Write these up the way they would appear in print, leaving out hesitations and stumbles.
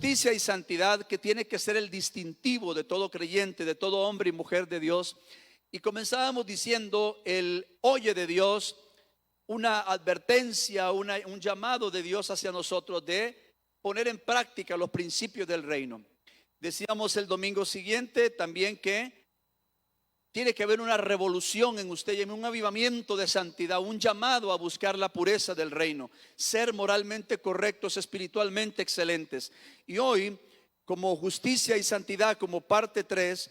justicia y santidad que tiene que ser el distintivo de todo creyente, de todo hombre y mujer de Dios. Y comenzábamos diciendo el oye de Dios, una advertencia, un llamado de Dios hacia nosotros de poner en práctica los principios del reino. Decíamos el domingo siguiente también que tiene que haber una revolución en usted y en un avivamiento de santidad, un llamado a buscar la pureza del reino, ser moralmente correctos, espiritualmente excelentes. Y hoy, como justicia y santidad, como parte 3,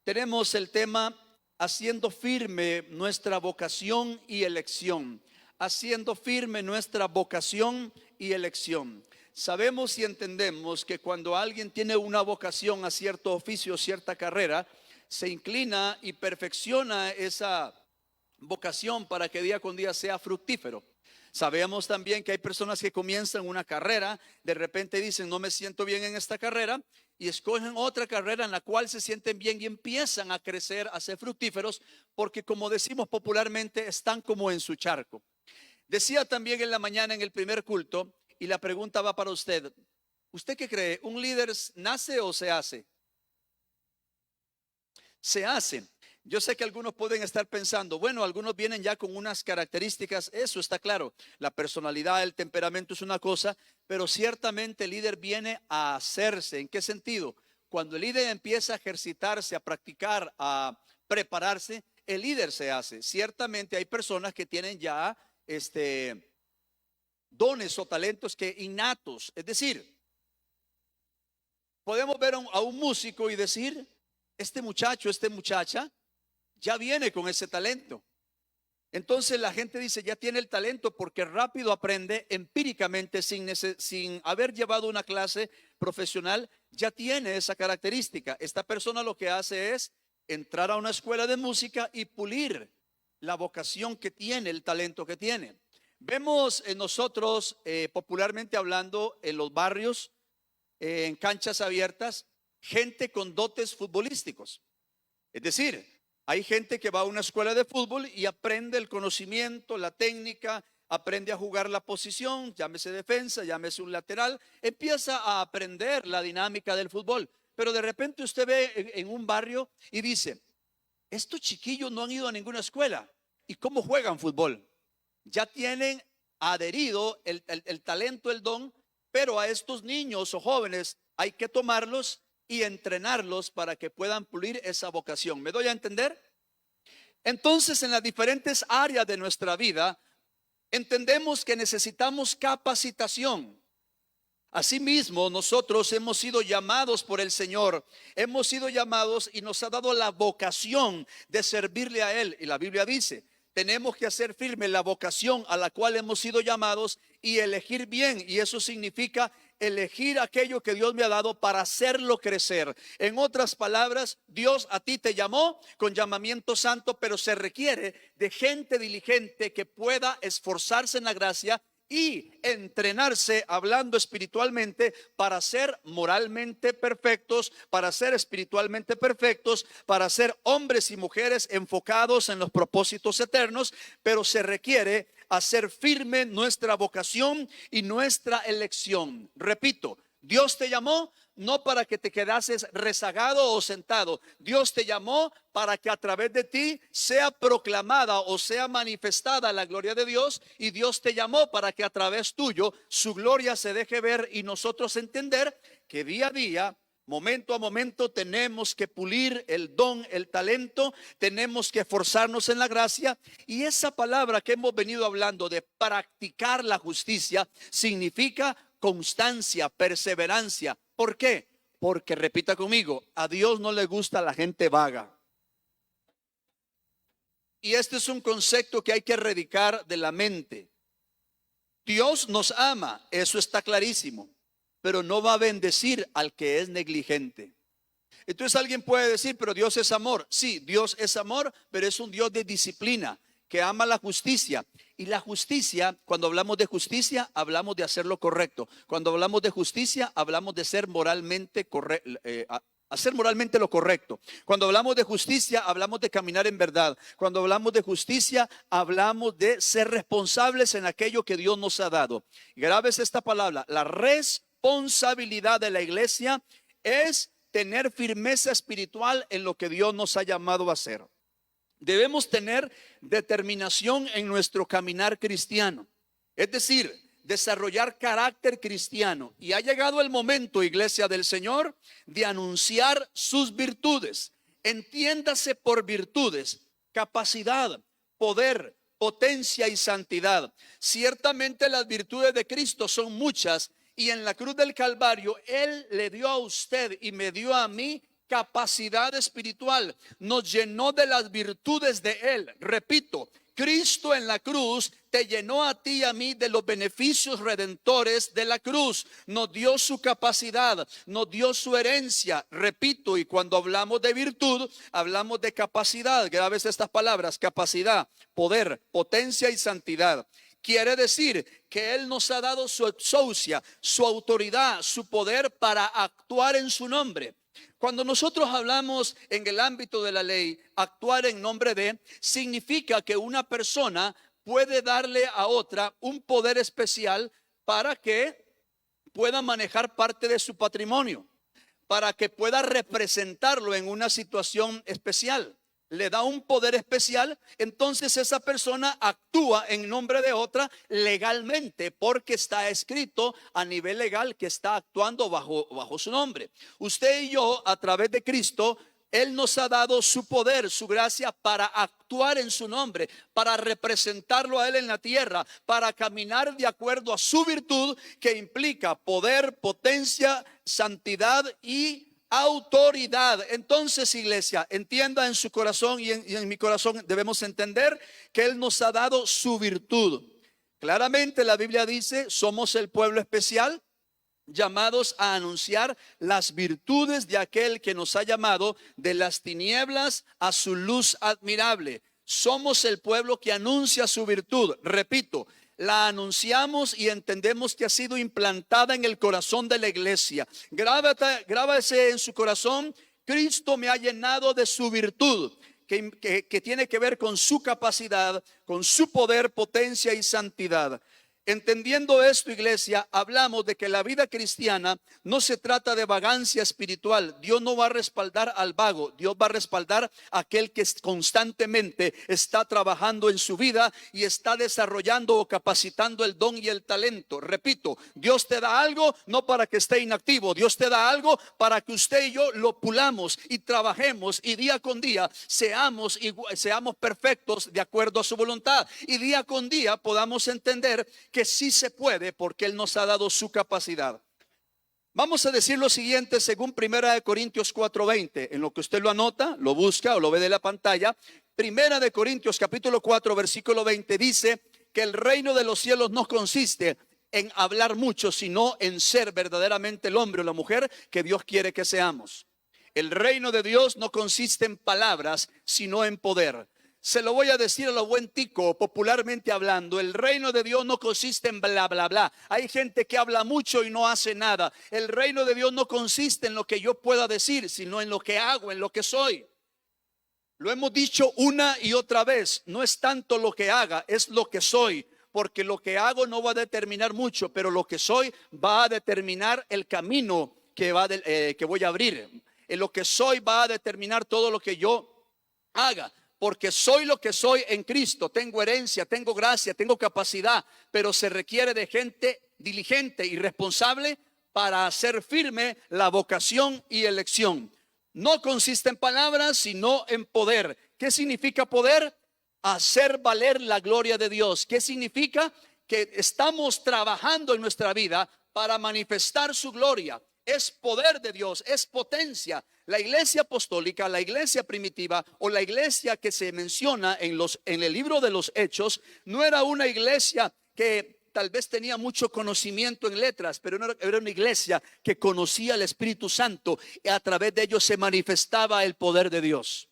tenemos el tema haciendo firme nuestra vocación y elección. Haciendo firme nuestra vocación y elección. Sabemos y entendemos que cuando alguien tiene una vocación a cierto oficio, cierta carrera, se inclina y perfecciona esa vocación para que día con día sea fructífero. Sabemos también que hay personas que comienzan una carrera, de repente dicen no me siento bien en esta carrera y escogen otra carrera en la cual se sienten bien y empiezan a crecer, a ser fructíferos, porque como decimos popularmente están como en su charco. Decía también en la mañana en el primer culto, y la pregunta va para usted: ¿usted qué cree? ¿Un líder nace o se hace? Se hace. Yo sé que algunos pueden estar pensando, bueno, algunos vienen ya con unas características, eso está claro. La personalidad, el temperamento es una cosa, pero ciertamente el líder viene a hacerse. ¿En qué sentido? Cuando el líder empieza a ejercitarse, a practicar, a prepararse, el líder se hace. Ciertamente hay personas que tienen ya dones o talentos que innatos, es decir, podemos ver a un músico y decir, este muchacho, esta muchacha ya viene con ese talento. Entonces la gente dice, ya tiene el talento porque rápido aprende empíricamente sin haber llevado una clase profesional, ya tiene esa característica. Esta persona lo que hace es entrar a una escuela de música y pulir la vocación que tiene, el talento que tiene. Vemos en nosotros, popularmente hablando, en los barrios, en canchas abiertas, gente con dotes futbolísticos. Es decir, hay gente que va a una escuela de fútbol y aprende el conocimiento, la técnica, aprende a jugar la posición, llámese defensa, llámese un lateral, empieza a aprender la dinámica del fútbol. Pero de repente usted ve en un barrio y dice, estos chiquillos no han ido a ninguna escuela. ¿Y cómo juegan fútbol? Ya tienen adherido el talento, el don, pero a estos niños o jóvenes hay que tomarlos y entrenarlos para que puedan pulir esa vocación. ¿Me doy a entender? Entonces, en las diferentes áreas de nuestra vida, entendemos que necesitamos capacitación. Asimismo, nosotros hemos sido llamados por el Señor, hemos sido llamados y nos ha dado la vocación de servirle a Él. Y la Biblia dice, tenemos que hacer firme la vocación a la cual hemos sido llamados y elegir bien. Y eso significa elegir aquello que Dios me ha dado para hacerlo crecer. En otras palabras, Dios a ti te llamó con llamamiento santo, pero se requiere de gente diligente que pueda esforzarse en la gracia y entrenarse hablando espiritualmente para ser moralmente perfectos, para ser espiritualmente perfectos, para ser hombres y mujeres enfocados en los propósitos eternos. Pero se requiere hacer firme nuestra vocación y nuestra elección. Repito, Dios te llamó no para que te quedases rezagado o sentado. Dios te llamó para que a través de ti sea proclamada o sea manifestada la gloria de Dios. Y Dios te llamó para que a través tuyo su gloria se deje ver y nosotros entender que día a día, momento a momento, tenemos que pulir el don, el talento, tenemos que esforzarnos en la gracia. Y esa palabra que hemos venido hablando de practicar la justicia significa constancia, perseverancia. ¿Por qué? Porque, repita conmigo, a Dios no le gusta la gente vaga. Y este es un concepto que hay que erradicar de la mente. Dios nos ama, eso está clarísimo, pero no va a bendecir al que es negligente. Entonces alguien puede decir, pero Dios es amor. Sí, Dios es amor, pero es un Dios de disciplina, que ama la justicia. Y la justicia, cuando hablamos de justicia, hablamos de hacer lo correcto. Cuando hablamos de justicia, hablamos de ser moralmente correcto, hacer moralmente lo correcto. Cuando hablamos de justicia, hablamos de caminar en verdad. Cuando hablamos de justicia, hablamos de ser responsables en aquello que Dios nos ha dado. Grabes esta palabra, la responsabilidad responsabilidad de la iglesia es tener firmeza espiritual en lo que Dios nos ha llamado a hacer. Debemos tener determinación en nuestro caminar cristiano, es decir, desarrollar carácter cristiano. Y ha llegado el momento, iglesia del Señor, de anunciar sus virtudes. Entiéndase por virtudes, capacidad, poder, potencia y santidad. Ciertamente las virtudes de Cristo son muchas, y en la cruz del Calvario Él le dio a usted y me dio a mí capacidad espiritual, nos llenó de las virtudes de Él. Repito, Cristo en la cruz te llenó a ti y a mí de los beneficios redentores de la cruz. Nos dio su capacidad, nos dio su herencia. Repito, y cuando hablamos de virtud, hablamos de capacidad. Grabes estas palabras: capacidad, poder, potencia y santidad. Quiere decir que Él nos ha dado su exousia, su autoridad, su poder para actuar en su nombre. Cuando nosotros hablamos en el ámbito de la ley, actuar en nombre de, significa que una persona puede darle a otra un poder especial para que pueda manejar parte de su patrimonio, para que pueda representarlo en una situación especial. Le da un poder especial, entonces esa persona actúa en nombre de otra legalmente, porque está escrito a nivel legal que está actuando bajo su nombre. Usted y yo, a través de Cristo, Él nos ha dado su poder, su gracia para actuar en su nombre, para representarlo a Él en la tierra, para caminar de acuerdo a su virtud, que implica poder, potencia, santidad y autoridad. Entonces, iglesia, entienda en su corazón y en mi corazón, debemos entender que Él nos ha dado su virtud. Claramente la Biblia dice: somos el pueblo especial, llamados a anunciar las virtudes de aquel que nos ha llamado de las tinieblas a su luz admirable. Somos el pueblo que anuncia su virtud. Repito, la anunciamos y entendemos que ha sido implantada en el corazón de la iglesia. Grábase en su corazón: Cristo me ha llenado de su virtud, que tiene que ver con su capacidad, con su poder, potencia y santidad. Entendiendo esto, iglesia, hablamos de que la vida cristiana no se trata de vagancia espiritual. Dios no va a respaldar al vago. Dios va a respaldar a aquel que constantemente está trabajando en su vida y está desarrollando o capacitando el don y el talento. Repito, Dios te da algo no para que esté inactivo. Dios te da algo para que usted y yo lo pulamos y trabajemos, y día con día seamos perfectos de acuerdo a su voluntad, y día con día podamos entender que sí se puede, porque Él nos ha dado su capacidad. Vamos a decir lo siguiente según 1 Corintios 4:20. En lo que usted lo anota, lo busca o lo ve de la pantalla. 1 Corintios capítulo 4 versículo 20 dice que el reino de los cielos no consiste en hablar mucho, sino en ser verdaderamente el hombre o la mujer que Dios quiere que seamos. El reino de Dios no consiste en palabras, sino en poder. Se lo voy a decir a lo buen tico, popularmente hablando: el reino de Dios no consiste en bla, bla, bla. Hay gente que habla mucho y no hace nada. El reino de Dios no consiste en lo que yo pueda decir, sino en lo que hago, en lo que soy. Lo hemos dicho una y otra vez: no es tanto lo que haga, es lo que soy. Porque lo que hago no va a determinar mucho, pero lo que soy va a determinar el camino que voy a abrir. En lo que soy va a determinar todo lo que yo haga. Porque soy lo que soy en Cristo. Tengo herencia, tengo gracia, tengo capacidad, pero se requiere de gente diligente y responsable para hacer firme la vocación y elección. No consiste en palabras, sino en poder. ¿Qué significa poder? Hacer valer la gloria de Dios. ¿Qué significa? Que estamos trabajando en nuestra vida para manifestar su gloria. Es poder de Dios, es potencia. La iglesia apostólica, la iglesia primitiva o la iglesia que se menciona en el libro de los Hechos, no era una iglesia que tal vez tenía mucho conocimiento en letras, pero era una iglesia que conocía al Espíritu Santo, y a través de ellos se manifestaba el poder de Dios.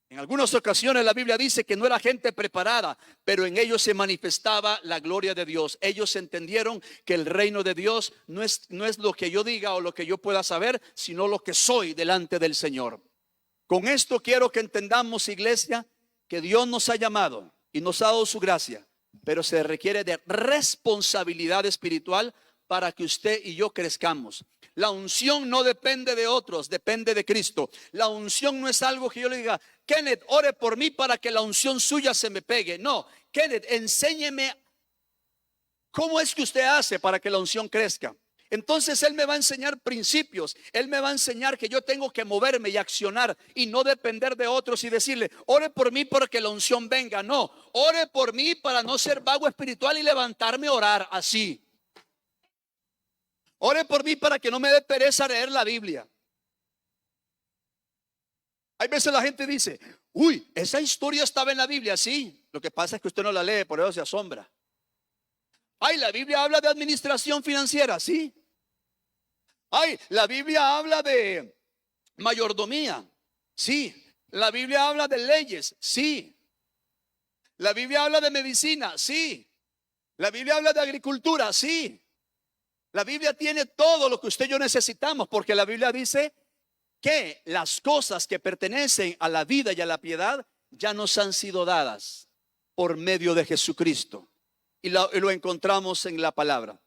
En algunas ocasiones la Biblia dice que no era gente preparada, pero en ellos se manifestaba la gloria de Dios. Ellos entendieron que el reino de Dios no es lo que yo diga o lo que yo pueda saber, sino lo que soy delante del Señor. Con esto quiero que entendamos, iglesia, que Dios nos ha llamado y nos ha dado su gracia, pero se requiere de responsabilidad espiritual para que usted y yo crezcamos. La unción no depende de otros, depende de Cristo. La unción no es algo que yo le diga, Kenneth, ore por mí para que la unción suya se me pegue. No, Kenneth, enséñeme cómo es que usted hace para que la unción crezca. Entonces Él me va a enseñar principios. Él me va a enseñar que yo tengo que moverme y accionar y no depender de otros y decirle, ore por mí para que la unción venga. No, ore por mí para no ser vago espiritual y levantarme a orar así. Ore por mí para que no me dé pereza leer la Biblia. Hay veces la gente dice, uy, esa historia estaba en la Biblia. Sí, lo que pasa es que usted no la lee, por eso se asombra. Ay, la Biblia habla de administración financiera. Sí. Ay, la Biblia habla de mayordomía. Sí. La Biblia habla de leyes. Sí. La Biblia habla de medicina. Sí. La Biblia habla de agricultura. Sí. La Biblia tiene todo lo que usted y yo necesitamos, porque la Biblia dice que las cosas que pertenecen a la vida y a la piedad ya nos han sido dadas por medio de Jesucristo. Y lo encontramos en la palabra.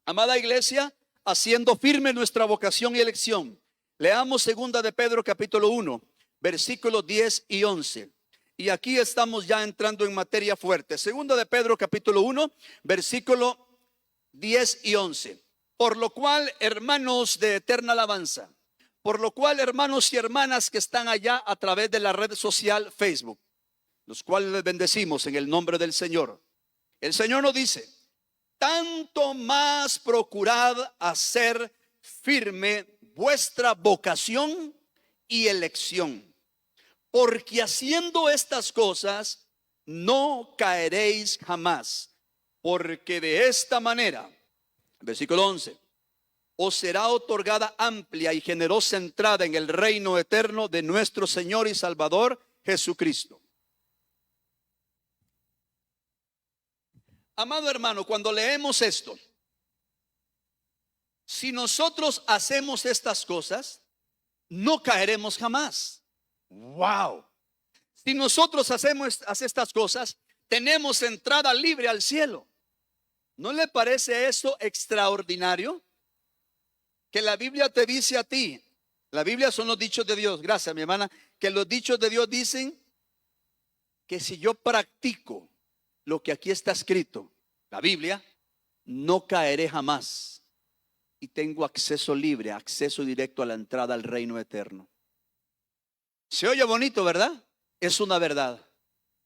Amada iglesia, haciendo firme nuestra vocación y elección, leamos 2 de Pedro capítulo 1, versículos 10 y 11. Y aquí estamos ya entrando en materia fuerte. 2 de Pedro capítulo 1, versículo 10 y 11. Por lo cual, hermanos de eterna alabanza, por lo cual, hermanos y hermanas que están allá a través de la red social Facebook, los cuales les bendecimos en el nombre del Señor. El Señor nos dice, tanto más procurad hacer firme vuestra vocación y elección, porque haciendo estas cosas no caeréis jamás. Porque de esta manera, versículo 11, os será otorgada amplia y generosa entrada en el reino eterno de nuestro Señor y Salvador Jesucristo. Amado hermano, cuando leemos esto, si nosotros hacemos estas cosas, no caeremos jamás. Wow. Si nosotros hacemos estas cosas, tenemos entrada libre al cielo. ¿No le parece eso extraordinario? Que la Biblia te dice a ti, la Biblia son los dichos de Dios, gracias mi hermana, que los dichos de Dios dicen que si yo practico lo que aquí está escrito, la Biblia, no caeré jamás y tengo acceso libre, acceso directo a la entrada al reino eterno. Se oye bonito, ¿verdad? Es una verdad,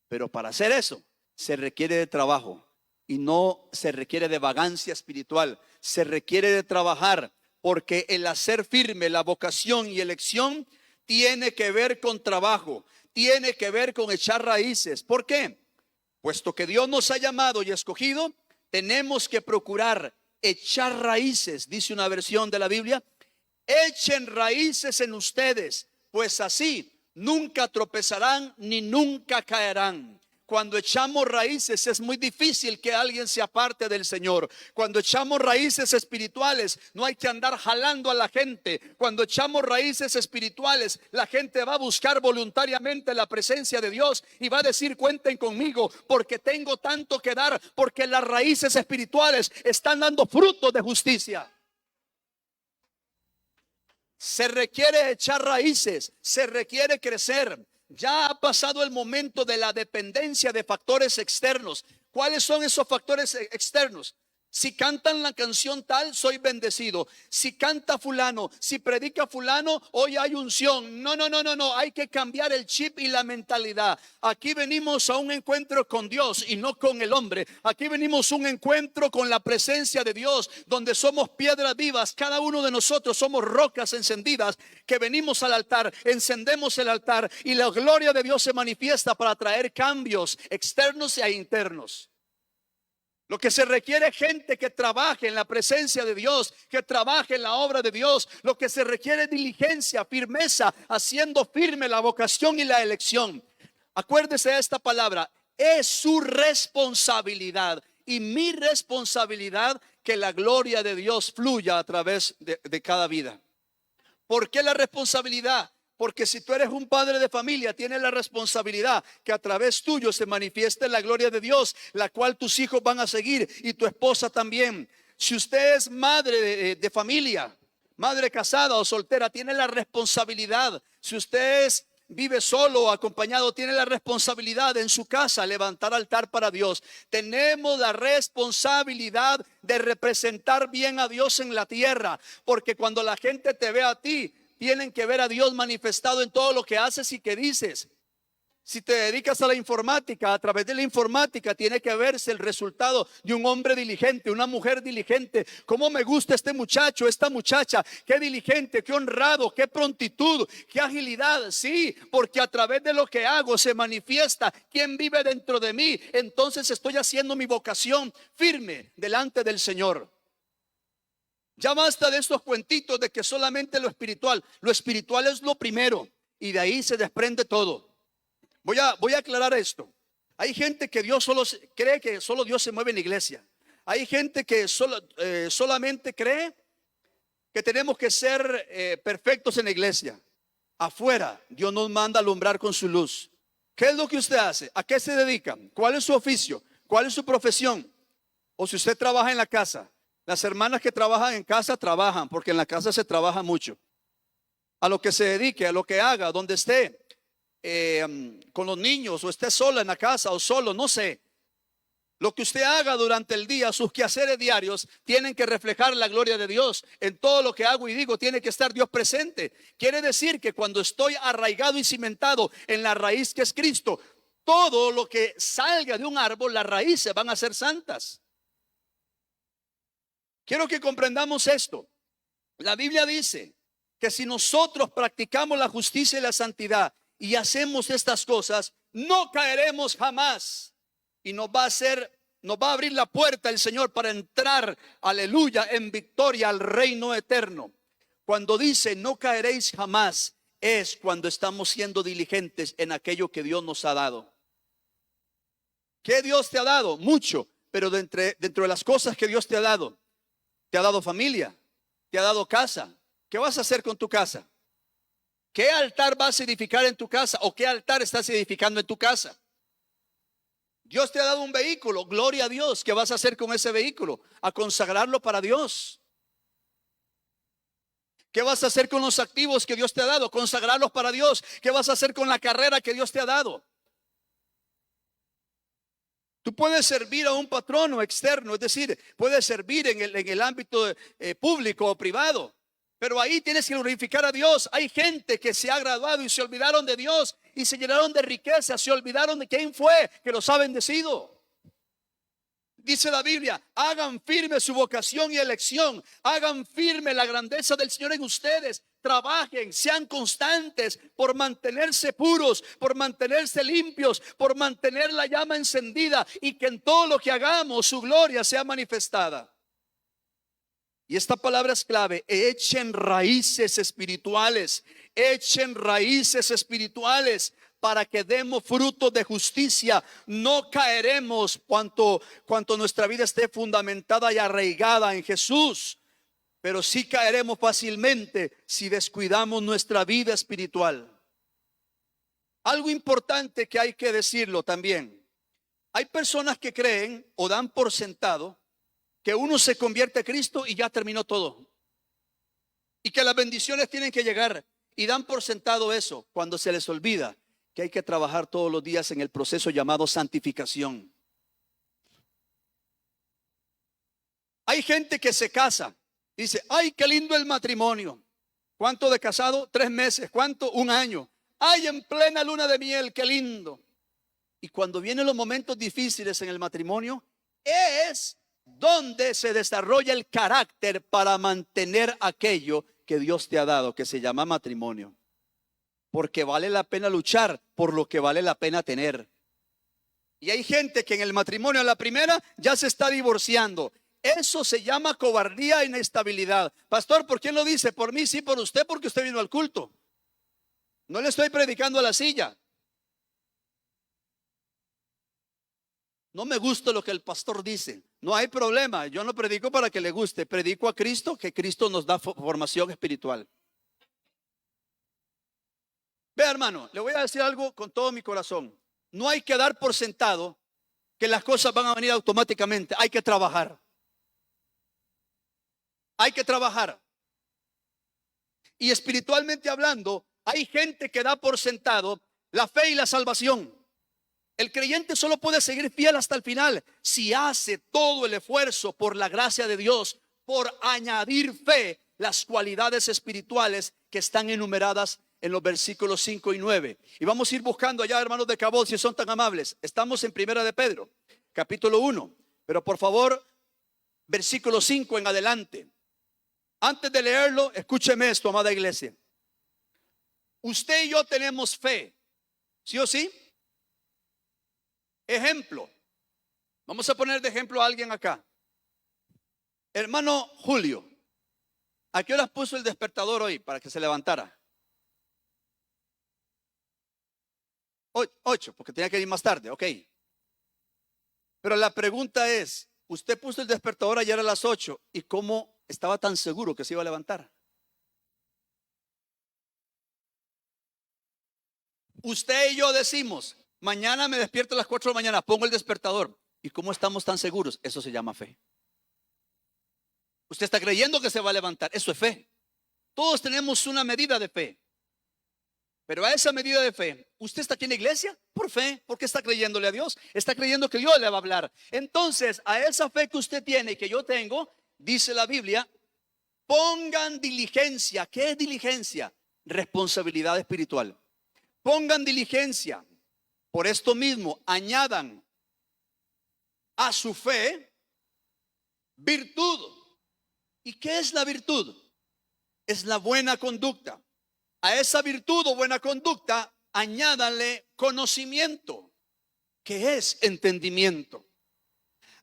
pero para hacer eso se requiere de trabajo. Y no se requiere de vagancia espiritual, se requiere de trabajar, porque el hacer firme la vocación y elección tiene que ver con trabajo, tiene que ver con echar raíces. ¿Por qué? Puesto que Dios nos ha llamado y escogido, tenemos que procurar echar raíces, dice una versión de la Biblia. Echen raíces en ustedes, pues así nunca tropezarán ni nunca caerán. Cuando echamos raíces es muy difícil que alguien se aparte del Señor. Cuando echamos raíces espirituales no hay que andar jalando a la gente. Cuando echamos raíces espirituales la gente va a buscar voluntariamente la presencia de Dios y va a decir cuenten conmigo porque tengo tanto que dar, porque las raíces espirituales están dando frutos de justicia. Se requiere echar raíces, se requiere crecer. Ya ha pasado el momento de la dependencia de factores externos. ¿Cuáles son esos factores externos? Si cantan la canción tal, soy bendecido. Si canta fulano, si predica fulano, hoy hay unción. No, hay que cambiar el chip y la mentalidad. Aquí venimos a un encuentro con Dios y no con el hombre. Aquí venimos a un encuentro con la presencia de Dios, donde somos piedras vivas. Cada uno de nosotros somos rocas encendidas que venimos al altar, encendemos el altar y la gloria de Dios se manifiesta para traer cambios externos e internos. Lo que se requiere es gente que trabaje en la presencia de Dios, que trabaje en la obra de Dios. Lo que se requiere es diligencia, firmeza, haciendo firme la vocación y la elección. Acuérdese de esta palabra, es su responsabilidad y mi responsabilidad que la gloria de Dios fluya a través de cada vida. ¿Por qué la responsabilidad? Porque si tú eres un padre de familia, tienes la responsabilidad que a través tuyo se manifieste la gloria de Dios, la cual tus hijos van a seguir y tu esposa también. Si usted es madre de familia, madre casada o soltera, tiene la responsabilidad. Si usted vive solo o acompañado, tiene la responsabilidad en su casa levantar altar para Dios. Tenemos la responsabilidad de representar bien a Dios en la tierra, porque cuando la gente te ve a ti, tienen que ver a Dios manifestado en todo lo que haces y que dices. Si te dedicas a la informática, a través de la informática tiene que verse el resultado de un hombre diligente, una mujer diligente. ¿Cómo me gusta este muchacho, esta muchacha? Qué diligente, qué honrado, qué prontitud, qué agilidad. Sí, porque a través de lo que hago se manifiesta quién vive dentro de mí. Entonces estoy haciendo mi vocación firme delante del Señor. Ya basta de estos cuentitos de que solamente lo espiritual es lo primero y de ahí se desprende todo. Voy a aclarar esto. Hay gente que cree que solo Dios se mueve en la iglesia. Hay gente que solamente cree que tenemos que ser perfectos en la iglesia. Afuera, Dios nos manda a alumbrar con su luz. ¿Qué es lo que usted hace? ¿A qué se dedica? ¿Cuál es su oficio? ¿Cuál es su profesión? O si usted trabaja en la casa. Las hermanas que trabajan en casa trabajan, porque en la casa se trabaja mucho. A lo que se dedique, a lo que haga, donde esté. Con los niños, o esté sola en la casa o solo, no sé. Lo que usted haga durante el día, sus quehaceres diarios tienen que reflejar la gloria de Dios. En todo lo que hago y digo tiene que estar Dios presente. Quiere decir que cuando estoy arraigado y cimentado en la raíz que es Cristo, todo lo que salga de un árbol, las raíces van a ser santas. Quiero que comprendamos esto. La Biblia dice que si nosotros practicamos la justicia y la santidad y hacemos estas cosas, no caeremos jamás. Y nos va a abrir la puerta el Señor para entrar, aleluya, en victoria al reino eterno. Cuando dice no caeréis jamás, es cuando estamos siendo diligentes en aquello que Dios nos ha dado. ¿Qué Dios te ha dado? Mucho, pero dentro de las cosas que Dios te ha dado familia, te ha dado casa. ¿Qué vas a hacer con tu casa? ¿Qué altar vas a edificar en tu casa? ¿O qué altar estás edificando en tu casa? Dios te ha dado un vehículo, gloria a Dios. ¿Qué vas a hacer con ese vehículo? A consagrarlo para Dios. ¿Qué vas a hacer con los activos que Dios te ha dado? Consagrarlos para Dios. ¿Qué vas a hacer con la carrera que Dios te ha dado? Tú puedes servir a un patrono externo, es decir, puedes servir en el ámbito público o privado. Pero ahí tienes que glorificar a Dios. Hay gente que se ha graduado y se olvidaron de Dios y se llenaron de riqueza, se olvidaron de quién fue que los ha bendecido. Dice la Biblia, hagan firme su vocación y elección, hagan firme la grandeza del Señor en ustedes. Trabajen, sean constantes por mantenerse puros, por mantenerse limpios, por mantener la llama encendida y que en todo lo que hagamos su gloria sea manifestada. Y esta palabra es clave: echen raíces espirituales, echen raíces espirituales para que demos frutos de justicia. No caeremos cuanto nuestra vida esté fundamentada y arraigada en Jesús, pero sí caeremos fácilmente si descuidamos nuestra vida espiritual. Algo importante que hay que decirlo también: hay personas que creen o dan por sentado que uno se convierte a Cristo y ya terminó todo, y que las bendiciones tienen que llegar, y dan por sentado eso cuando se les olvida que hay que trabajar todos los días en el proceso llamado santificación. Hay gente que se casa y dice: ay, qué lindo el matrimonio. ¿Cuánto de casado? 3 meses. ¿Cuánto? 1 año. Ay, en plena luna de miel, qué lindo. Y cuando vienen los momentos difíciles en el matrimonio, es donde se desarrolla el carácter para mantener aquello que Dios te ha dado, que se llama matrimonio. Porque vale la pena luchar por lo que vale la pena tener. Y hay gente que en el matrimonio a la primera ya se está divorciando. Eso se llama cobardía e inestabilidad. Pastor, ¿por quién lo dice? Por mí, sí, por usted, porque usted vino al culto. No le estoy predicando a la silla. No me gusta lo que el pastor dice. No hay problema. Yo no predico para que le guste. Predico a Cristo, que Cristo nos da formación espiritual. Vea, hermano, le voy a decir algo con todo mi corazón. No hay que dar por sentado que las cosas van a venir automáticamente. Hay que trabajar. Hay que trabajar. Y espiritualmente hablando, hay gente que da por sentado la fe y la salvación. El creyente solo puede seguir fiel hasta el final si hace todo el esfuerzo por la gracia de Dios, por añadir fe, las cualidades espirituales que están enumeradas en los versículos 5 y 9. Y vamos a ir buscando allá, hermanos de Cabot, si son tan amables. Estamos en Primera de Pedro, capítulo 1. Pero por favor, versículo 5 en adelante. Antes de leerlo, escúcheme esto, amada iglesia. Usted y yo tenemos fe, ¿sí o sí? Ejemplo. Vamos a poner de ejemplo a alguien acá. Hermano Julio, ¿a qué horas puso el despertador hoy para que se levantara? 8, porque tenía que ir más tarde, ok. Pero la pregunta es, usted puso el despertador ayer a las 8 y ¿cómo estaba tan seguro que se iba a levantar? Usted y yo decimos, mañana me despierto a las 4 de la mañana, pongo el despertador. ¿Y cómo estamos tan seguros? Eso se llama fe. Usted está creyendo que se va a levantar, eso es fe. Todos tenemos una medida de fe. Pero a esa medida de fe, ¿usted está aquí en la iglesia? Por fe, porque está creyéndole a Dios. Está creyendo que Dios le va a hablar. Entonces, a esa fe que usted tiene y que yo tengo, dice la Biblia, pongan diligencia. ¿Qué es diligencia? Responsabilidad espiritual. Pongan diligencia. Por esto mismo, añadan a su fe virtud. ¿Y qué es la virtud? Es la buena conducta. A esa virtud o buena conducta, añádanle conocimiento, que es entendimiento.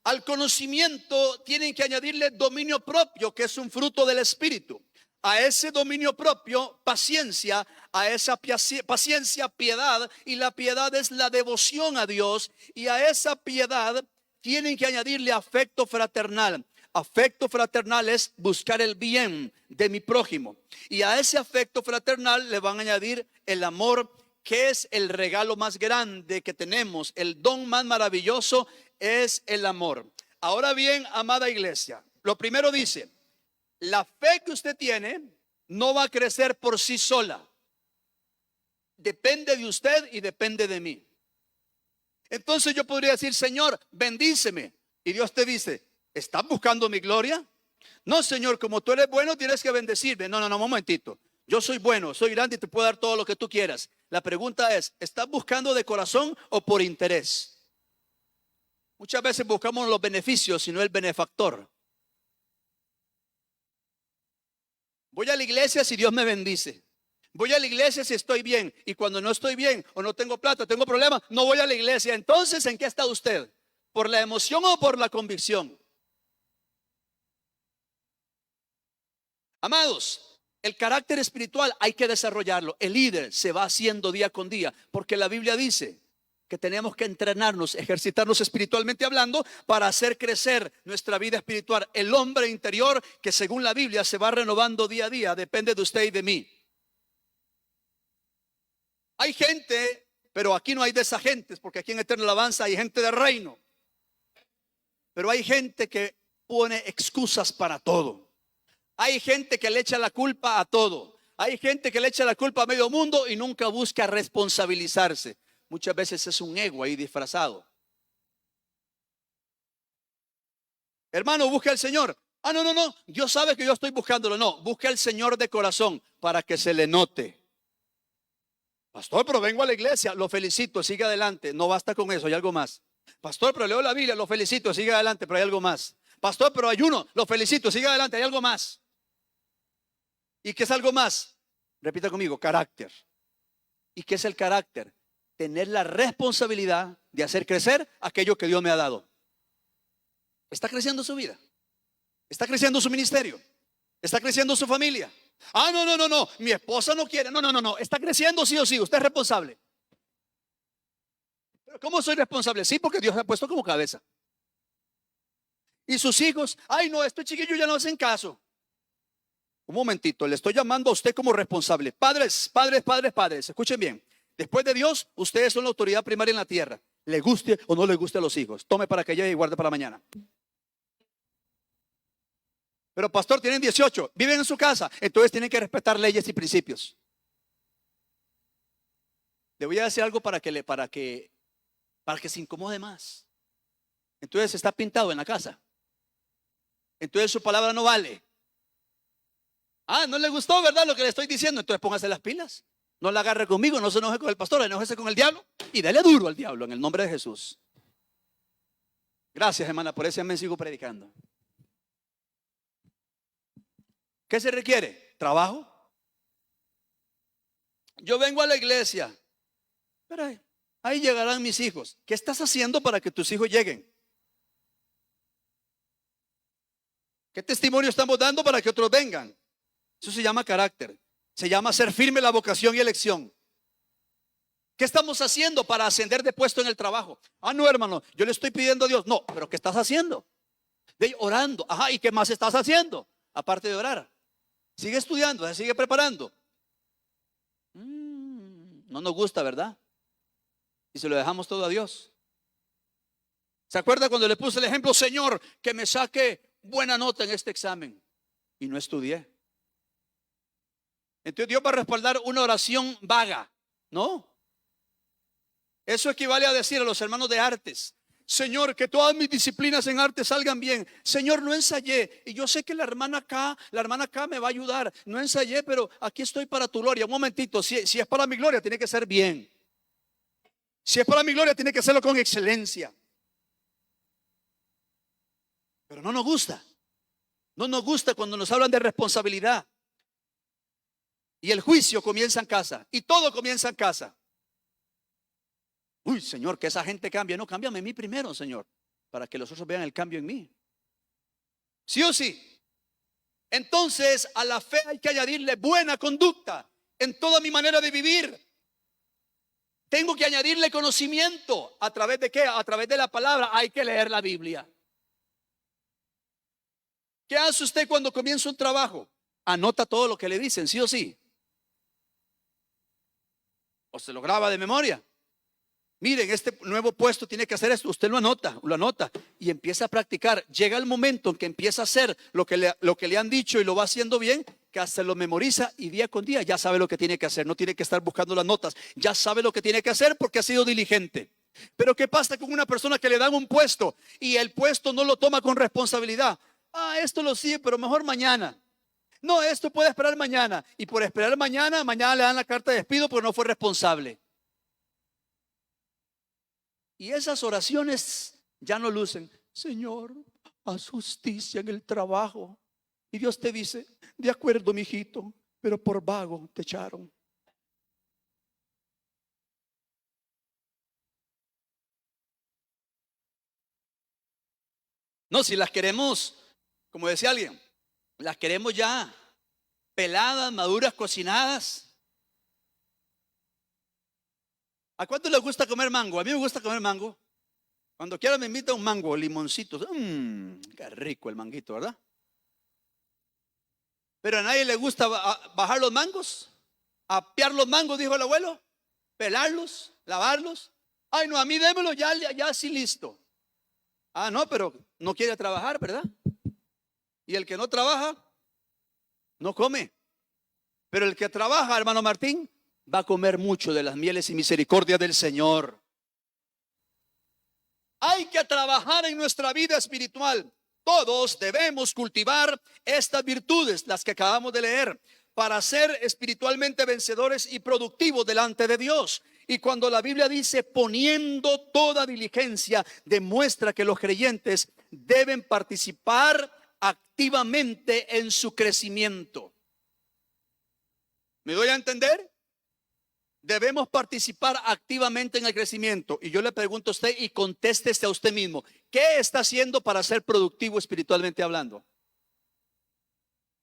Al conocimiento tienen que añadirle dominio propio, que es un fruto del Espíritu. A ese dominio propio, paciencia. A esa paciencia, piedad. Y la piedad es la devoción a Dios. Y a esa piedad tienen que añadirle afecto fraternal. Afecto fraternal es buscar el bien de mi prójimo. Y a ese afecto fraternal le van a añadir el amor, que es el regalo más grande que tenemos. El don más maravilloso es el amor. Ahora bien, amada iglesia, lo primero dice, la fe que usted tiene no va a crecer por sí sola. Depende de usted y depende de mí. Entonces yo podría decir, Señor, bendíceme. Y Dios te dice, ¿estás buscando mi gloria? No, Señor, como tú eres bueno, tienes que bendecirme. No, un momentito. Yo soy bueno, soy grande y te puedo dar todo lo que tú quieras. La pregunta es, ¿estás buscando de corazón o por interés? Muchas veces buscamos los beneficios y no el benefactor. Voy a la iglesia si Dios me bendice. Voy a la iglesia si estoy bien. Y cuando no estoy bien o no tengo plata, tengo problemas, no voy a la iglesia. Entonces, ¿en qué está usted? ¿Por la emoción o por la convicción? Amados, el carácter espiritual hay que desarrollarlo. El líder se va haciendo día con día, porque la Biblia dice que tenemos que entrenarnos, ejercitarnos espiritualmente hablando para hacer crecer nuestra vida espiritual. El hombre interior, que según la Biblia se va renovando día a día, depende de usted y de mí. Hay gente, pero aquí no hay de esas gentes, porque aquí en Eterna Alabanza hay gente de reino. Pero hay gente que pone excusas para todo. Hay gente que le echa la culpa a todo. Hay gente que le echa la culpa a medio mundo y nunca busca responsabilizarse. Muchas veces es un ego ahí disfrazado. Hermano, busca al Señor. No. Dios sabe que yo estoy buscándolo. No, busca al Señor de corazón para que se le note. Pastor, pero vengo a la iglesia. Lo felicito, sigue adelante. No basta con eso, hay algo más. Pastor, pero leo la Biblia. Lo felicito, sigue adelante, pero hay algo más. Pastor, pero ayuno. Lo felicito, sigue adelante, hay algo más. ¿Y qué es algo más? Repita conmigo, carácter. ¿Y qué es el carácter? Tener la responsabilidad de hacer crecer aquello que Dios me ha dado. ¿Está creciendo su vida? ¿Está creciendo su ministerio? ¿Está creciendo su familia? No. Mi esposa no quiere. No. Está creciendo sí o sí. Usted es responsable. ¿Pero cómo soy responsable? Sí, porque Dios me ha puesto como cabeza. Y sus hijos, estos chiquillos ya no hacen caso. Un momentito, le estoy llamando a usted como responsable. Padres, escuchen bien. Después de Dios, ustedes son la autoridad primaria en la tierra. Le guste o no le guste a los hijos. Tome para que lleve y guarde para mañana. Pero pastor, tienen 18, viven en su casa, entonces tienen que respetar leyes y principios. Le voy a decir algo para que se incomode más. Entonces está pintado en la casa. Entonces su palabra no vale. Ah, no le gustó, ¿verdad? Lo que le estoy diciendo. Entonces póngase las pilas. No la agarre conmigo, no se enoje con el pastor, enójese con el diablo y dale duro al diablo en el nombre de Jesús. Gracias, hermana, por ese amén sigo predicando. ¿Qué se requiere? Trabajo. Yo vengo a la iglesia, pero ahí llegarán mis hijos. ¿Qué estás haciendo para que tus hijos lleguen? ¿Qué testimonio estamos dando para que otros vengan? Eso se llama carácter. Se llama ser firme la vocación y elección. ¿Qué estamos haciendo para ascender de puesto en el trabajo? Ah, no, hermano, yo le estoy pidiendo a Dios. No, pero ¿qué estás haciendo? Orando. Ajá, ¿y qué más estás haciendo? Aparte de orar. Sigue estudiando, se sigue preparando. No nos gusta, ¿verdad? Y se lo dejamos todo a Dios. ¿Se acuerda cuando le puse el ejemplo? Señor, que me saque buena nota en este examen. Y no estudié. Entonces Dios va a respaldar una oración vaga. No. Eso equivale a decir a los hermanos de artes: Señor, que todas mis disciplinas en arte salgan bien. Señor, no ensayé. Y yo sé que la hermana acá me va a ayudar. No ensayé, pero aquí estoy para tu gloria. Un momentito, si es para mi gloria, tiene que ser bien. Si es para mi gloria, tiene que hacerlo con excelencia. Pero no nos gusta. No nos gusta cuando nos hablan de responsabilidad. Y el juicio comienza en casa. Y todo comienza en casa. Uy, Señor, que esa gente cambie. No, cámbiame a mí primero, Señor, para que los otros vean el cambio en mí. ¿Sí o sí? Entonces a la fe hay que añadirle buena conducta en toda mi manera de vivir. Tengo que añadirle conocimiento. ¿A través de qué? A través de la palabra. Hay que leer la Biblia. ¿Qué hace usted cuando comienza un trabajo? Anota todo lo que le dicen, ¿sí o sí? O se lo graba de memoria. Miren, este nuevo puesto tiene que hacer esto. Usted lo anota y empieza a practicar. Llega el momento en que empieza a hacer lo que le han dicho y lo va haciendo bien, que hasta lo memoriza y día con día ya sabe lo que tiene que hacer. No tiene que estar buscando las notas. Ya sabe lo que tiene que hacer porque ha sido diligente. Pero ¿qué pasa con una persona que le dan un puesto y el puesto no lo toma con responsabilidad? Ah, esto lo sigue, pero mejor mañana. No, esto puede esperar mañana. Y por esperar mañana le dan la carta de despido porque no fue responsable. Y esas oraciones ya no lucen. Señor, haz justicia en el trabajo. Y Dios te dice: de acuerdo, mijito, pero por vago te echaron. No, si las queremos, como decía alguien, las queremos ya peladas, maduras, cocinadas. ¿A cuánto les gusta comer mango? A mí me gusta comer mango. Cuando quiera me invita un mango, limoncito. Qué rico el manguito, ¿verdad? Pero a nadie le gusta bajar los mangos, apear los mangos, dijo el abuelo, pelarlos, lavarlos. Ay, no, a mí démelo ya así listo. Ah, no, pero no quiere trabajar, ¿verdad? Y el que no trabaja, no come. Pero el que trabaja, hermano Martín, va a comer mucho de las mieles y misericordia del Señor. Hay que trabajar en nuestra vida espiritual. Todos debemos cultivar estas virtudes, las que acabamos de leer, para ser espiritualmente vencedores y productivos delante de Dios. Y cuando la Biblia dice poniendo toda diligencia, demuestra que los creyentes deben participar activamente en su crecimiento. ¿Me doy a entender? Debemos participar activamente en el crecimiento. Y yo le pregunto a usted y contéstese a usted mismo: ¿qué está haciendo para ser productivo espiritualmente hablando?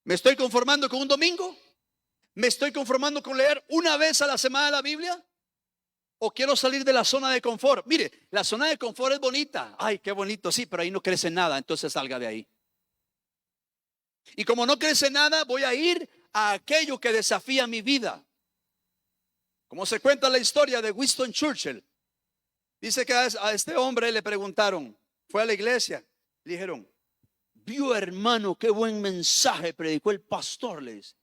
¿Me estoy conformando con un domingo? ¿Me estoy conformando con leer una vez a la semana la Biblia? ¿O quiero salir de la zona de confort? Mire, la zona de confort es bonita. Ay, qué bonito, sí, pero ahí no crece nada. Entonces salga de ahí. Y como no crece nada, voy a ir a aquello que desafía mi vida. Como se cuenta la historia de Winston Churchill. Dice que a este hombre le preguntaron, fue a la iglesia, le dijeron: Vio, hermano, qué buen mensaje predicó el pastor, le dice.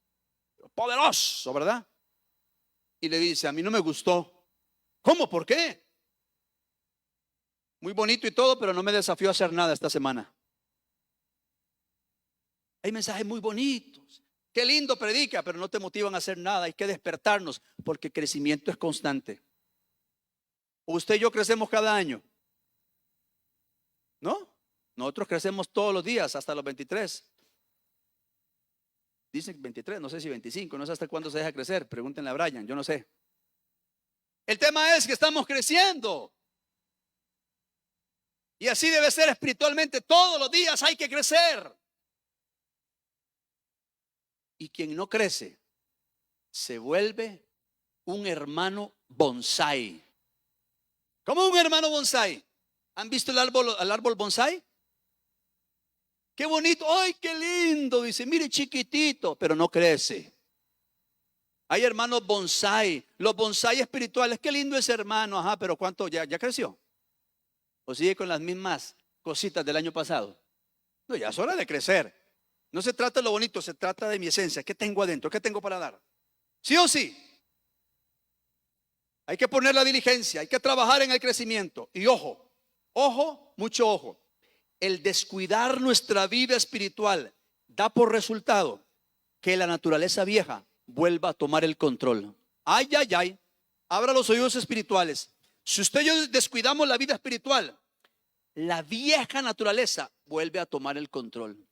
Poderoso, ¿verdad? Y le dice, a mí no me gustó. ¿Cómo? ¿Por qué? Muy bonito y todo, pero no me desafió a hacer nada esta semana. Hay mensajes muy bonitos. Qué lindo predica, pero no te motivan a hacer nada. Hay que despertarnos porque crecimiento es constante. Usted y yo crecemos cada año, ¿no? Nosotros crecemos todos los días hasta los 23. Dicen 23, no sé si 25, no sé hasta cuándo se deja crecer. Pregúntenle a Brian, yo no sé. El tema es que estamos creciendo. Y así debe ser espiritualmente. Todos los días hay que crecer. Y quien no crece se vuelve un hermano bonsai. ¿Cómo un hermano bonsai? ¿Han visto el árbol bonsai? Qué bonito, ¡ay, qué lindo! Dice, mire, chiquitito, pero no crece. Hay hermanos bonsai, los bonsai espirituales. Qué lindo ese hermano, ajá, pero ¿cuánto? ¿Ya creció? ¿O sigue con las mismas cositas del año pasado? No, ya es hora de crecer. No se trata de lo bonito, se trata de mi esencia. ¿Qué tengo adentro? ¿Qué tengo para dar? ¿Sí o sí? Hay que poner la diligencia, hay que trabajar en el crecimiento. Y ojo, ojo, mucho ojo. El descuidar nuestra vida espiritual da por resultado que la naturaleza vieja vuelva a tomar el control. Ay, ay, ay. Abra los oídos espirituales. Si usted y yo descuidamos la vida espiritual, la vieja naturaleza vuelve a tomar el control.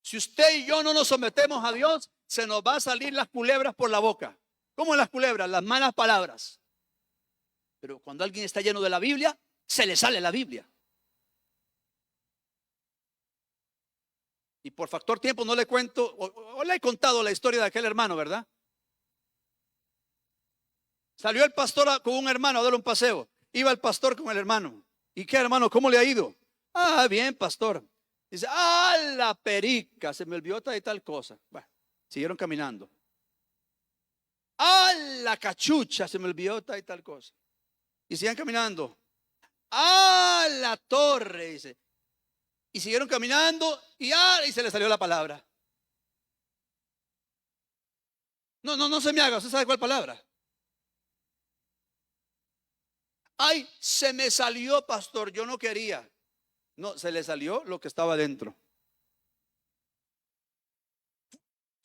Si usted y yo no nos sometemos a Dios, se nos va a salir las culebras por la boca. ¿Cómo las culebras? Las malas palabras. Pero cuando alguien está lleno de la Biblia, se le sale la Biblia. Y por factor tiempo no le cuento, o le he contado la historia de aquel hermano, ¿verdad? Salió el pastor con un hermano a dar un paseo. Iba el pastor con el hermano. ¿Y qué, hermano? ¿Cómo le ha ido? Ah, bien, pastor. Dice, la perica, se me olvidó tal y tal cosa. Bueno, siguieron caminando. La cachucha, se me olvidó tal y tal cosa. Y siguen caminando. La torre, dice. Y siguieron caminando y se le salió la palabra. No se me haga, ¿usted sabe cuál palabra? Ay, se me salió, pastor, yo no quería. No, se le salió lo que estaba dentro.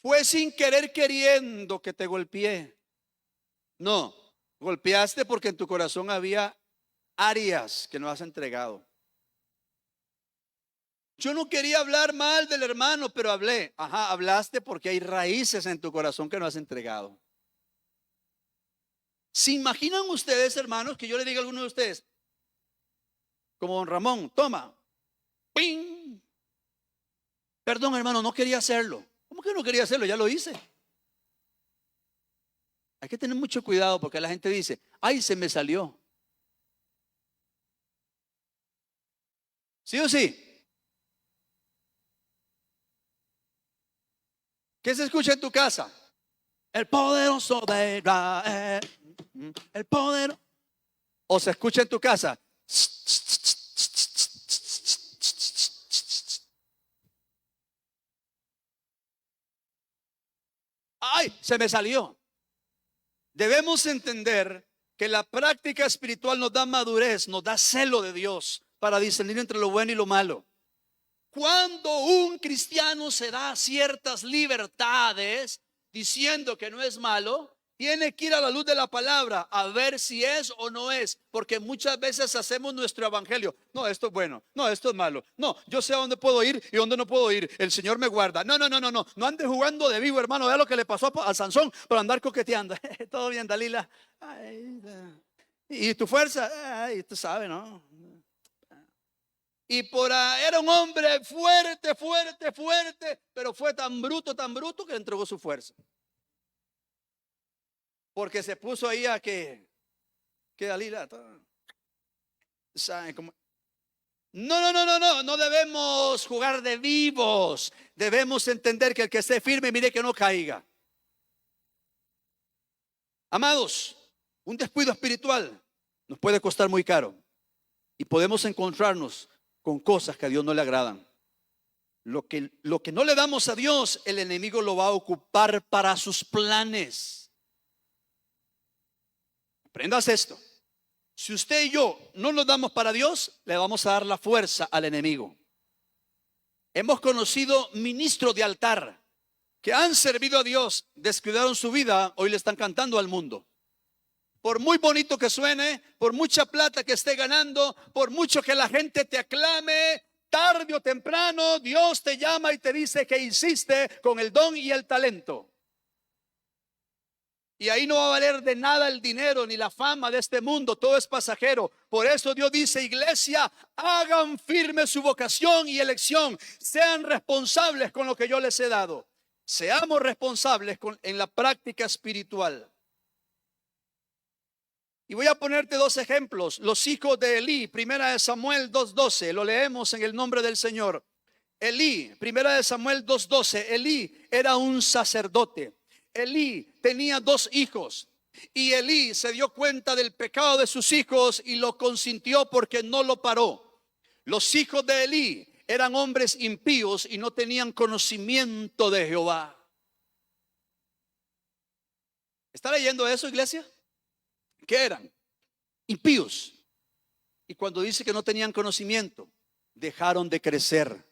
Fue sin querer queriendo que te golpeé. No, golpeaste porque en tu corazón había áreas que no has entregado. Yo no quería hablar mal del hermano, pero hablé. Ajá, hablaste porque hay raíces en tu corazón que no has entregado. ¿Se imaginan ustedes, hermanos, que yo le diga a alguno de ustedes, como don Ramón, toma, ¡ping! Perdón, hermano, no quería hacerlo. ¿Cómo que no quería hacerlo? Ya lo hice. Hay que tener mucho cuidado porque la gente dice, ay, se me salió. ¿Sí o sí? ¿Qué se escucha en tu casa? El poderoso de Israel. El poder. O se escucha en tu casa. Ay, se me salió. Debemos entender que la práctica espiritual nos da madurez, nos da celo de Dios para discernir entre lo bueno y lo malo. Cuando un cristiano se da ciertas libertades diciendo que no es malo, tiene que ir a la luz de la palabra a ver si es o no es, porque muchas veces hacemos nuestro evangelio. No, esto es bueno, no, esto es malo. No, yo sé a dónde puedo ir y dónde no puedo ir. El Señor me guarda. No ande jugando de vivo, hermano. Vea lo que le pasó a Sansón por andar coqueteando. Todo bien, Dalila. Ay, y tu fuerza, ay, tú sabes, ¿no? Y era un hombre fuerte, pero fue tan bruto que entregó su fuerza. Porque se puso ahí a que Dalila, ¿saben cómo? No debemos jugar de vivos. Debemos entender que el que esté firme, mire que no caiga. Amados, un descuido espiritual nos puede costar muy caro. Y podemos encontrarnos con cosas que a Dios no le agradan. Lo que no le damos a Dios, el enemigo lo va a ocupar para sus planes. Aprendas esto. Si usted y yo no nos damos para Dios, le vamos a dar la fuerza al enemigo. Hemos conocido ministros de altar que han servido a Dios, descuidaron su vida, hoy le están cantando al mundo. Por muy bonito que suene, por mucha plata que esté ganando, por mucho que la gente te aclame, tarde o temprano Dios te llama y te dice que hiciste con el don y el talento. Y ahí no va a valer de nada el dinero ni la fama de este mundo, todo es pasajero. Por eso Dios dice: iglesia, hagan firme su vocación y elección, sean responsables con lo que yo les he dado. Seamos responsables en la práctica espiritual. Y voy a ponerte dos ejemplos. Los hijos de Elí, primera de Samuel 2:12, lo leemos en el nombre del Señor. Elí, primera de Samuel 2:12, Elí era un sacerdote. Elí tenía 2 hijos y Elí se dio cuenta del pecado de sus hijos y lo consintió porque no lo paró. Los hijos de Elí eran hombres impíos y no tenían conocimiento de Jehová. ¿Está leyendo eso, iglesia? ¿Qué eran? Impíos. Y cuando dice que no tenían conocimiento, dejaron de crecer.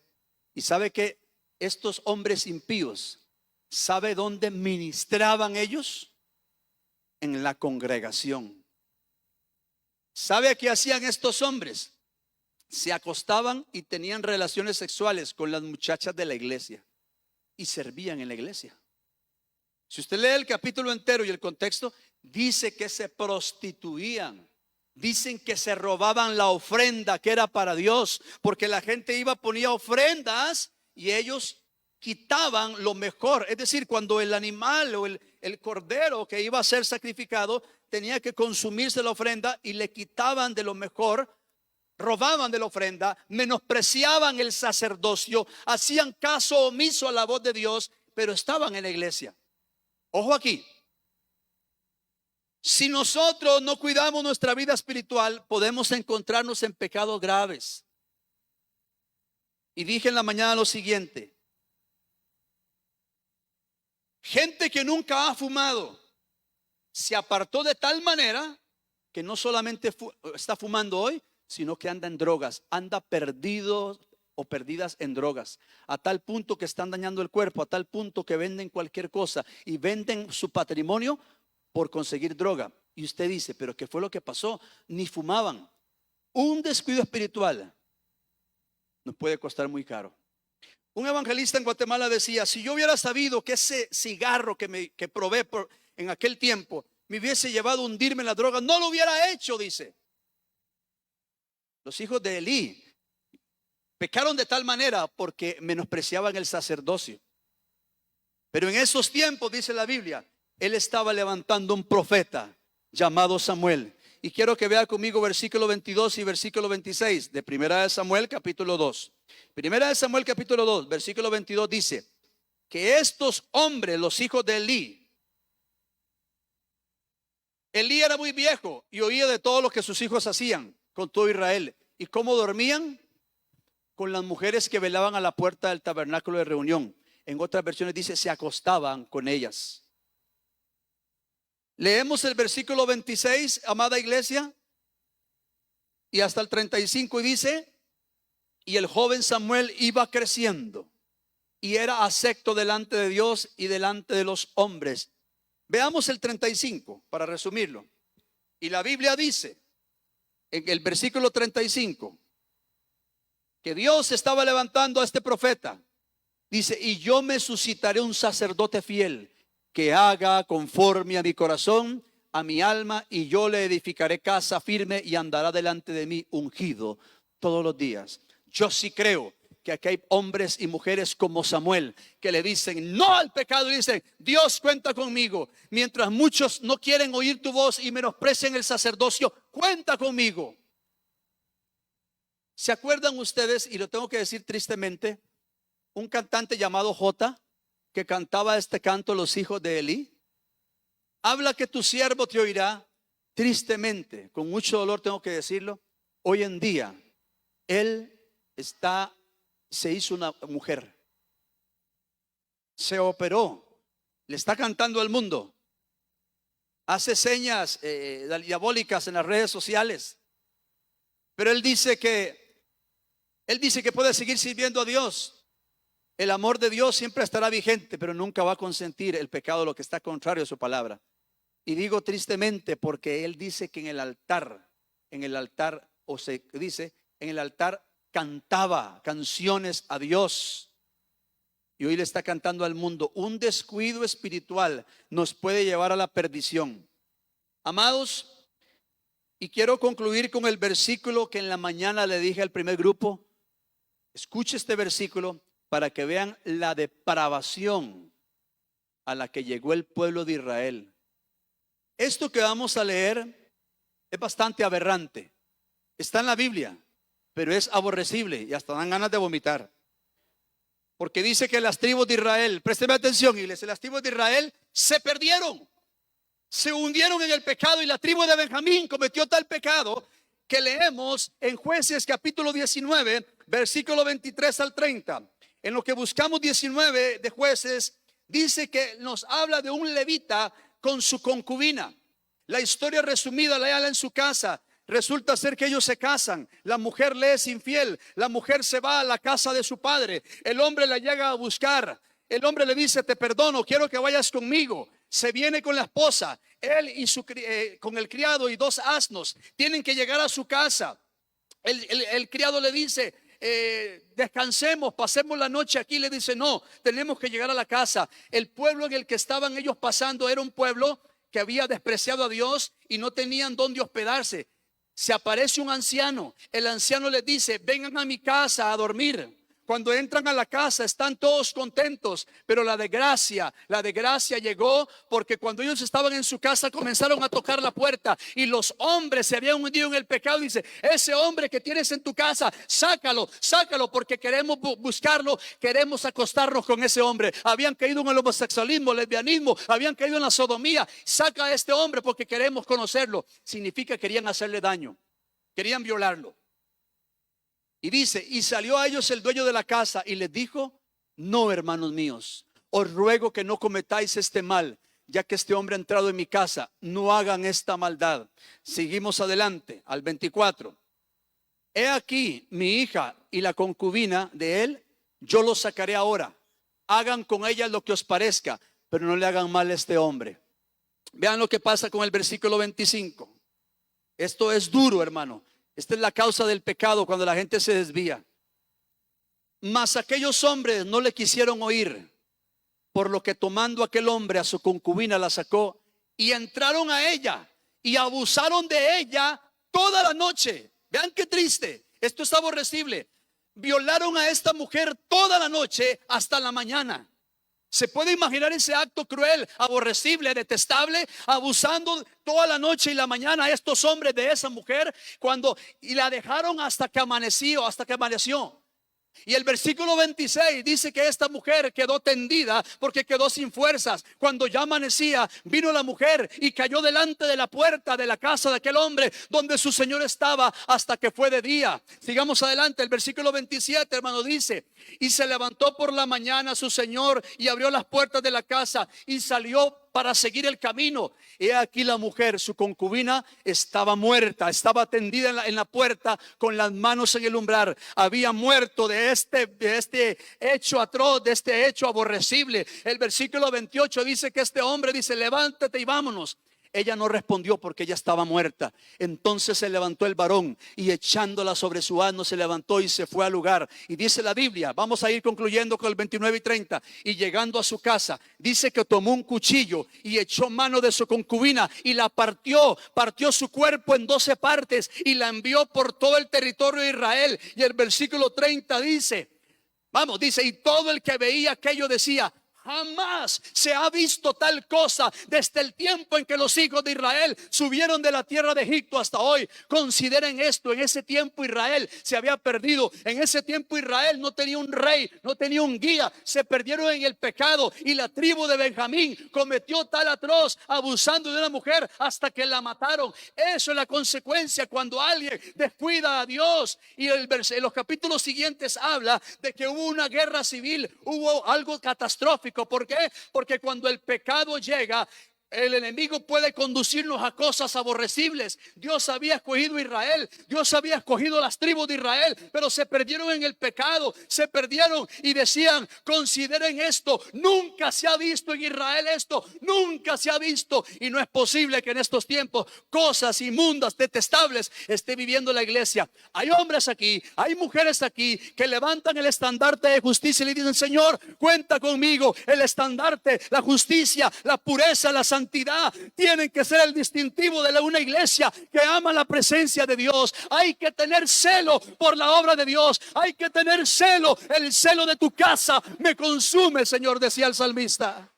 Y sabe que estos hombres impíos, ¿sabe dónde ministraban ellos? En la congregación. ¿Sabe qué hacían estos hombres? Se acostaban y tenían relaciones sexuales con las muchachas de la iglesia y servían en la iglesia. Si usted lee el capítulo entero y el contexto, dice que se prostituían. Dicen que se robaban la ofrenda que era para Dios, porque la gente iba, ponía ofrendas y ellos quitaban lo mejor. Es decir, cuando el animal o el cordero que iba a ser sacrificado tenía que consumirse la ofrenda, y le quitaban de lo mejor, robaban de la ofrenda, menospreciaban el sacerdocio, hacían caso omiso a la voz de Dios, pero estaban en la iglesia. Ojo aquí. Si nosotros no cuidamos nuestra vida espiritual, podemos encontrarnos en pecados graves. Y dije en la mañana lo siguiente: gente que nunca ha fumado se apartó de tal manera que no solamente está fumando hoy, sino que anda en drogas, anda perdido o perdidas en drogas, a tal punto que están dañando el cuerpo, a tal punto que venden cualquier cosa y venden su patrimonio por conseguir droga. Y usted dice: pero ¿qué fue lo que pasó? Ni fumaban. Un descuido espiritual nos puede costar muy caro. Un evangelista en Guatemala decía: si yo hubiera sabido que ese cigarro que probé en aquel tiempo me hubiese llevado a hundirme en la droga, no lo hubiera hecho, dice. Los hijos de Elí pecaron de tal manera porque menospreciaban el sacerdocio. Pero en esos tiempos, dice la Biblia, él estaba levantando un profeta llamado Samuel. Y quiero que vea conmigo versículo 22 y versículo 26 de primera de Samuel capítulo 2. Primera de Samuel capítulo 2, versículo 22 dice que estos hombres, los hijos de Elí era muy viejo y oía de todo lo que sus hijos hacían con todo Israel. ¿Y cómo dormían? Con las mujeres que velaban a la puerta del tabernáculo de reunión. En otras versiones dice: se acostaban con ellas. Leemos el versículo 26, amada iglesia, y hasta el 35, y dice: y el joven Samuel iba creciendo y era acepto delante de Dios y delante de los hombres. Veamos el 35 para resumirlo. Y la Biblia dice en el versículo 35 que Dios estaba levantando a este profeta. Dice: y yo me suscitaré un sacerdote fiel que haga conforme a mi corazón, a mi alma, y yo le edificaré casa firme y andará delante de mí ungido todos los días. Yo sí creo que aquí hay hombres y mujeres como Samuel que le dicen no al pecado y dicen: Dios cuenta conmigo. Mientras muchos no quieren oír tu voz y menosprecian el sacerdocio, cuenta conmigo. ¿Se acuerdan ustedes? Y lo tengo que decir tristemente, un cantante llamado Jota, que cantaba este canto, los hijos de Elí. Habla que tu siervo te oirá. Tristemente, con mucho dolor tengo que decirlo, hoy en día él se hizo una mujer, se operó, le está cantando al mundo, hace señas diabólicas en las redes sociales, pero él dice que puede seguir sirviendo a Dios. El amor de Dios siempre estará vigente, pero nunca va a consentir el pecado, lo que está contrario a su palabra. Y digo tristemente porque él dice que en el altar, o se dice, en el altar cantaba canciones a Dios. Y hoy le está cantando al mundo. Un descuido espiritual nos puede llevar a la perdición. Amados, y quiero concluir con el versículo que en la mañana le dije al primer grupo. Escuche este versículo para que vean la depravación a la que llegó el pueblo de Israel. Esto que vamos a leer es bastante aberrante. Está en la Biblia, pero es aborrecible y hasta dan ganas de vomitar. Porque dice que las tribus de Israel, présteme atención, iglesia, las tribus de Israel se perdieron, se hundieron en el pecado, y la tribu de Benjamín cometió tal pecado que leemos en Jueces capítulo 19, versículo 23 al 30. En lo que buscamos 19 de Jueces, dice que nos habla de un levita con su concubina. La historia resumida, léala en su casa. Resulta ser que ellos se casan, la mujer le es infiel, la mujer se va a la casa de su padre, el hombre la llega a buscar, el hombre le dice: te perdono, quiero que vayas conmigo. Se viene con la esposa, él y con el criado y 2 asnos, tienen que llegar a su casa. El criado le dice: descansemos, pasemos la noche aquí. Le dice: no, tenemos que llegar a la casa. El pueblo en el que estaban ellos pasando era un pueblo que había despreciado a Dios y no tenían dónde hospedarse. Se aparece un anciano, el anciano les dice: vengan a mi casa a dormir. Cuando entran a la casa están todos contentos, pero la desgracia llegó porque cuando ellos estaban en su casa comenzaron a tocar la puerta y los hombres se habían hundido en el pecado. Dice: ese hombre que tienes en tu casa, sácalo porque queremos buscarlo, queremos acostarnos con ese hombre. Habían caído en el homosexualismo, lesbianismo, habían caído en la sodomía. Saca a este hombre porque queremos conocerlo. Significa que querían hacerle daño, querían violarlo. Y dice: y salió a ellos el dueño de la casa y les dijo: no, hermanos míos, os ruego que no cometáis este mal, ya que este hombre ha entrado en mi casa. No hagan esta maldad. Seguimos adelante al 24. He aquí mi hija y la concubina de él, yo los sacaré ahora. Hagan con ella lo que os parezca, pero no le hagan mal a este hombre. Vean lo que pasa con el versículo 25. Esto es duro, hermano. Esta es la causa del pecado cuando la gente se desvía. Mas aquellos hombres no le quisieron oír, por lo que tomando aquel hombre a su concubina la sacó y entraron a ella y abusaron de ella toda la noche. Vean qué triste, esto es aborrecible. Violaron a esta mujer toda la noche hasta la mañana. ¿Se puede imaginar ese acto cruel, aborrecible, detestable? Abusando toda la noche y la mañana a estos hombres de esa mujer, y la dejaron hasta que amaneció. Y el versículo 26 dice que esta mujer quedó tendida porque quedó sin fuerzas. Cuando ya amanecía, vino la mujer y cayó delante de la puerta de la casa de aquel hombre donde su señor estaba hasta que fue de día. Sigamos adelante, el versículo 27, hermano, dice: y se levantó por la mañana su señor y abrió las puertas de la casa y salió para seguir el camino. He aquí la mujer, su concubina, estaba muerta, estaba tendida en la puerta con las manos en el umbral. Había muerto de este hecho atroz, de este hecho aborrecible. El versículo 28 dice que este hombre dice: levántate y vámonos. Ella no respondió porque ella estaba muerta. Entonces se levantó el varón y echándola sobre su asno se levantó y se fue al lugar. Y dice la Biblia, vamos a ir concluyendo con el 29 y 30. Y llegando a su casa, dice que tomó un cuchillo y echó mano de su concubina y la partió su cuerpo en 12 partes y la envió por todo el territorio de Israel. Y el versículo 30 dice, y todo el que veía aquello decía: Jamás se ha visto tal cosa desde el tiempo en que los hijos de Israel subieron de la tierra de Egipto hasta hoy. Consideren esto: en ese tiempo Israel se había perdido. En ese tiempo Israel no tenía un rey, no tenía un guía. Se perdieron en el pecado, y la tribu de Benjamín cometió tal atroz, abusando de una mujer hasta que la mataron. Eso es la consecuencia cuando alguien descuida a Dios. Y en los capítulos siguientes habla de que hubo una guerra civil, hubo algo catastrófico. ¿Por qué? Porque cuando el pecado llega, el enemigo puede conducirnos a cosas aborrecibles. Dios había escogido a Israel, Dios había escogido las tribus de Israel, pero se perdieron en el pecado, se perdieron y decían: consideren esto, nunca se ha visto en Israel esto, nunca se ha visto. Y no es posible que en estos tiempos cosas inmundas, detestables, esté viviendo la iglesia. Hay hombres aquí, hay mujeres aquí que levantan el estandarte de justicia y le dicen: Señor, cuenta conmigo. El estandarte, la justicia, la pureza, la santidad tienen que ser el distintivo de una iglesia que ama la presencia de Dios. Hay que tener celo por la obra de Dios, hay que tener celo. El celo de tu casa me consume, Señor, decía el salmista.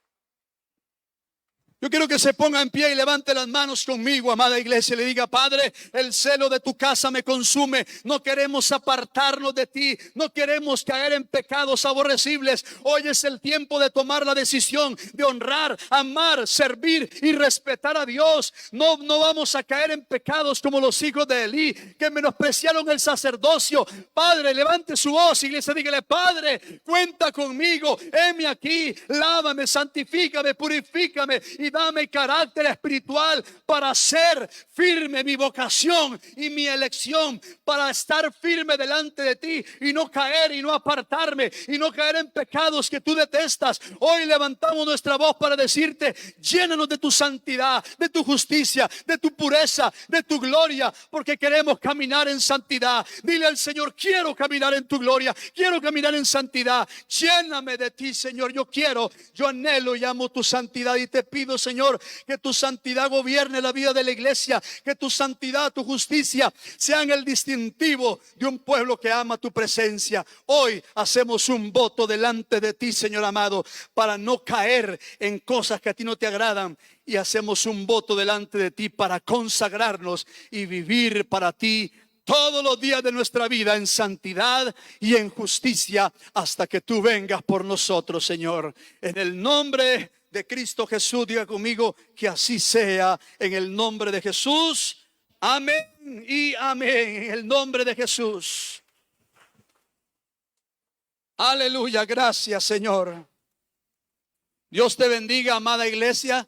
Yo quiero que se ponga en pie y levante las manos conmigo, amada iglesia, y le diga: Padre, el celo de tu casa me consume. No queremos apartarnos de ti, no queremos caer en pecados aborrecibles. Hoy es el tiempo de tomar la decisión de honrar, amar, servir y respetar a Dios. No vamos a caer en pecados como los hijos de Elí, que menospreciaron el sacerdocio. Padre, levante su voz, iglesia, dígale: Padre, cuenta conmigo, heme aquí, lávame, santifícame, purifícame y dame carácter espiritual para ser firme mi vocación y mi elección, para estar firme delante de ti y no caer y no apartarme y no caer en pecados que tú detestas. Hoy levantamos nuestra voz para decirte: llénanos de tu santidad, de tu justicia, de tu pureza, de tu gloria, porque queremos caminar en santidad. Dile al Señor: quiero caminar en tu gloria, quiero caminar en santidad. Lléname de ti, Señor. Yo anhelo y amo tu santidad, y te pido, Señor, que tu santidad gobierne la vida de la iglesia, que tu santidad, tu justicia sean el distintivo de un pueblo que ama tu presencia. Hoy hacemos un voto delante de ti, Señor amado, para no caer en cosas que a ti no te agradan, y hacemos un voto delante de ti para consagrarnos y vivir para ti todos los días de nuestra vida en santidad y en justicia hasta que tú vengas por nosotros, Señor. En el nombre de Cristo Jesús, diga conmigo: que así sea, en el nombre de Jesús. Amén y amén. En el nombre de Jesús. Aleluya, gracias, Señor. Dios te bendiga, amada iglesia.